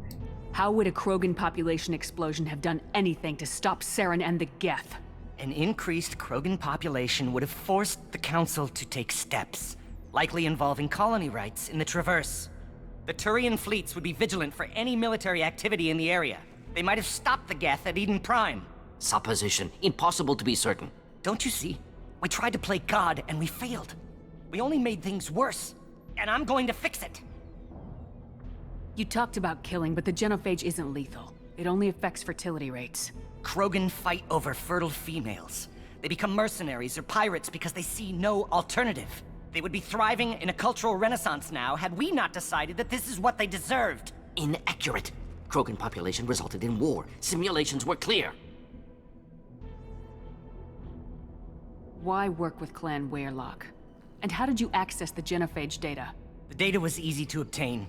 How would a Krogan population explosion have done anything to stop Saren and the Geth? An increased Krogan population would have forced the Council to take steps, likely involving colony rights in the Traverse. The Turian fleets would be vigilant for any military activity in the area. They might have stopped the Geth at Eden Prime. Supposition. Impossible to be certain. Don't you see? We tried to play God and we failed. We only made things worse. And I'm going to fix it. You talked about killing, but the genophage isn't lethal. It only affects fertility rates. Krogan fight over fertile females. They become mercenaries or pirates because they see no alternative. They would be thriving in a cultural renaissance now had we not decided that this is what they deserved. Inaccurate. Krogan population resulted in war. Simulations were clear. Why work with Clan Weyrloc? And how did you access the genophage data? The data was easy to obtain.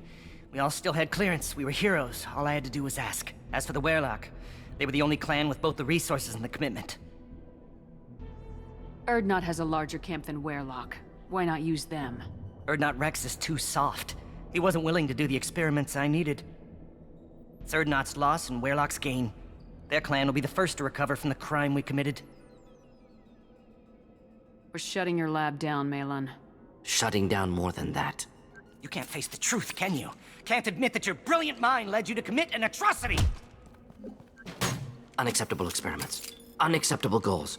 We all still had clearance. We were heroes. All I had to do was ask. As for the Weyrloc, they were the only clan with both the resources and the commitment. Erdnot has a larger camp than Weyrloc. Why not use them? Erdnot Rex is too soft. He wasn't willing to do the experiments I needed. It's Erdnot's loss and Weyrloc's gain. Their clan will be the first to recover from the crime we committed. We're shutting your lab down, Malon. Shutting down more than that. You can't face the truth, can you? Can't admit that your brilliant mind led you to commit an atrocity! Unacceptable experiments. Unacceptable goals.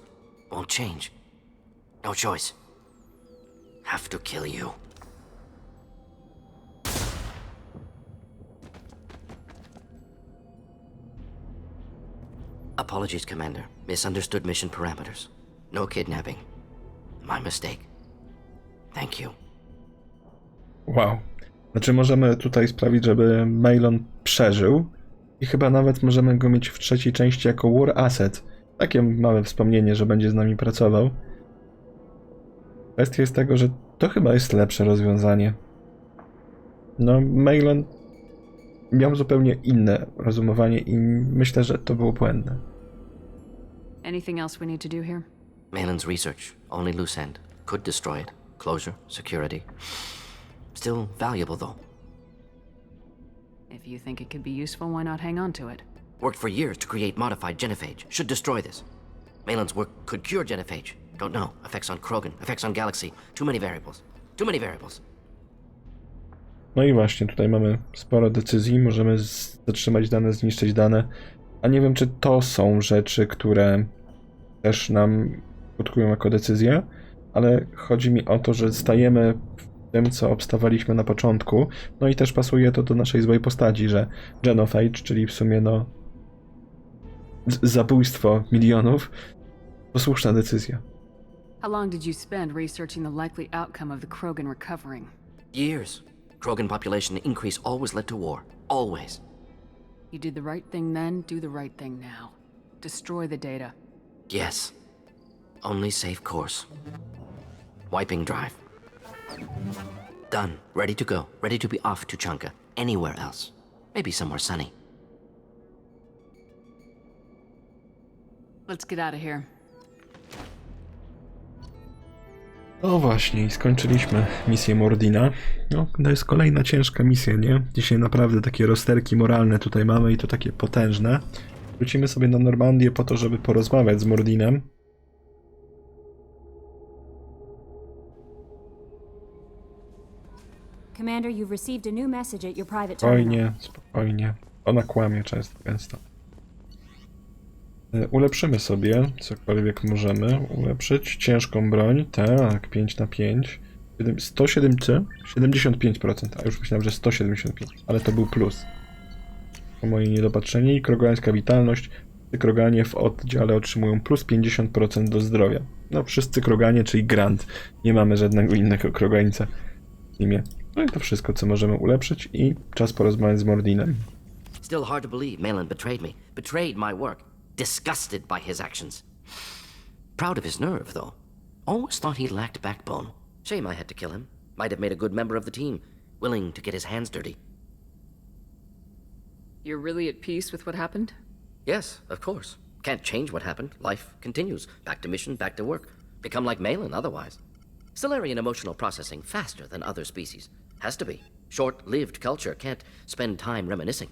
Won't change. No choice. Have to kill you. Apologies, Commander. Misunderstood mission parameters. No kidnapping. My mistake. Thank you. Wow. Znaczy możemy tutaj sprawić, żeby Malon przeżył i chyba nawet możemy go mieć w trzeciej części jako War Asset. Takie małe wspomnienie, że będzie z nami pracował. Kwestia jest tego, że to chyba jest lepsze rozwiązanie. No, Malon miał zupełnie inne rozumowanie i myślę, że to było błędne. Anything else we need to do here? Malin's research, only loose end. Could destroy it. Closure, security. Still valuable, though. If you think it could be useful, why not hang on to it? Worked for years to create modified genophage. Should destroy this. Malin's work could cure genophage. Don't know. Effects on Krogan, effects on Galaxy. Too many variables. Too many variables. No i właśnie, tutaj mamy sporo decyzji. Możemy zatrzymać dane, zniszczyć dane. A nie wiem, czy to są rzeczy, które też nam skutkują jako decyzje, ale chodzi mi o to, że stajemy w tym, co obstawaliśmy na początku. No i też pasuje to do naszej złej postaci, że genophage, czyli w sumie no zabójstwo milionów, to słuszna decyzja. How long did you spend researching the likely outcome of the Krogan recovering? Years. Krogan population increase always led to war. Always. You did the right thing then, do the right thing now. Destroy the data. Yes. Only safe course. Wiping drive. Done. Ready to go. Ready to be off to Chunka. Anywhere else. Maybe somewhere sunny. Let's get out of here. No właśnie, i skończyliśmy misję Mordina. No, to jest kolejna ciężka misja, nie? Dzisiaj naprawdę takie rozterki moralne tutaj mamy i to takie potężne. Wrócimy sobie na Normandię po to, żeby porozmawiać z Mordinem. Commander, you've received a new message at your private terminal. Spokojnie, spokojnie. Ona kłamie gęsto. Ulepszymy sobie cokolwiek możemy ulepszyć. Ciężką broń, tak, 5 na 5. 107 czy? 75%, a już myślałem, że 175, ale to był plus. Po moje niedopatrzenie i krogańska witalność. Kroganie w oddziale otrzymują plus 50% do zdrowia. No wszyscy kroganie, czyli grant. Nie mamy żadnego innego krogańca w teamie. No i to wszystko, co możemy ulepszyć i czas porozmawiać z Mordinem. Still hard to believe Malin betrayed me. Betrayed my work. Disgusted by his actions. Proud of his nerve, though. Always thought he lacked backbone. Shame I had to kill him. Might have made a good member of the team. Willing to get his hands dirty. You're really at peace with what happened? Yes, of course. Can't change what happened. Life continues. Back to mission, back to work. Become like Malin otherwise. Solarian emotional processing faster than other species. Has to be. Short-lived culture can't spend time reminiscing.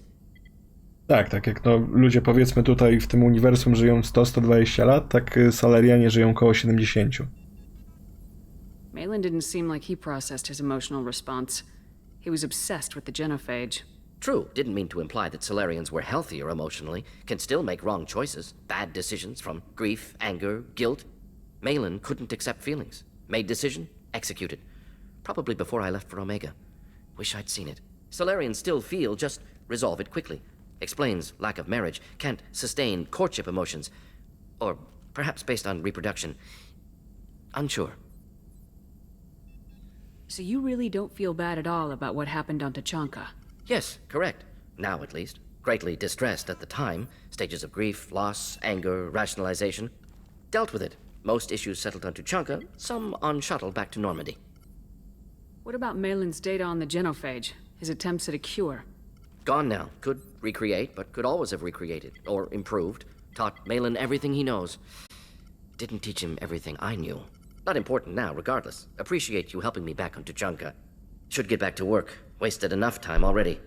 Tak jak no, ludzie powiedzmy tutaj w tym uniwersum żyją 100-120 lat, tak Salarianie żyją około 70. Malin didn't seem like he processed his emotional response. He was obsessed with the genophage. True, didn't mean to imply that Solarians were healthier emotionally, can still make wrong choices, bad decisions from grief, anger, guilt. Malin couldn't accept feelings. Made decision, executed. Probably before I left for Omega. Wish I'd seen it. Solarians still feel, just resolve it quickly. Explains lack of marriage, can't sustain courtship emotions. Or perhaps based on reproduction. Unsure. So you really don't feel bad at all about what happened on Tachanka? Yes, correct. Now at least. Greatly distressed at the time. Stages of grief, loss, anger, rationalization. Dealt with it. Most issues settled on Tuchanka, some on shuttle back to Normandy. What about Malin's data on the genophage? His attempts at a cure? Gone now. Could recreate, but could always have recreated. Or improved. Taught Malin everything he knows. Didn't teach him everything I knew. Not important now, regardless. Appreciate you helping me back on Tuchanka. Should get back to work. Wasted enough time already.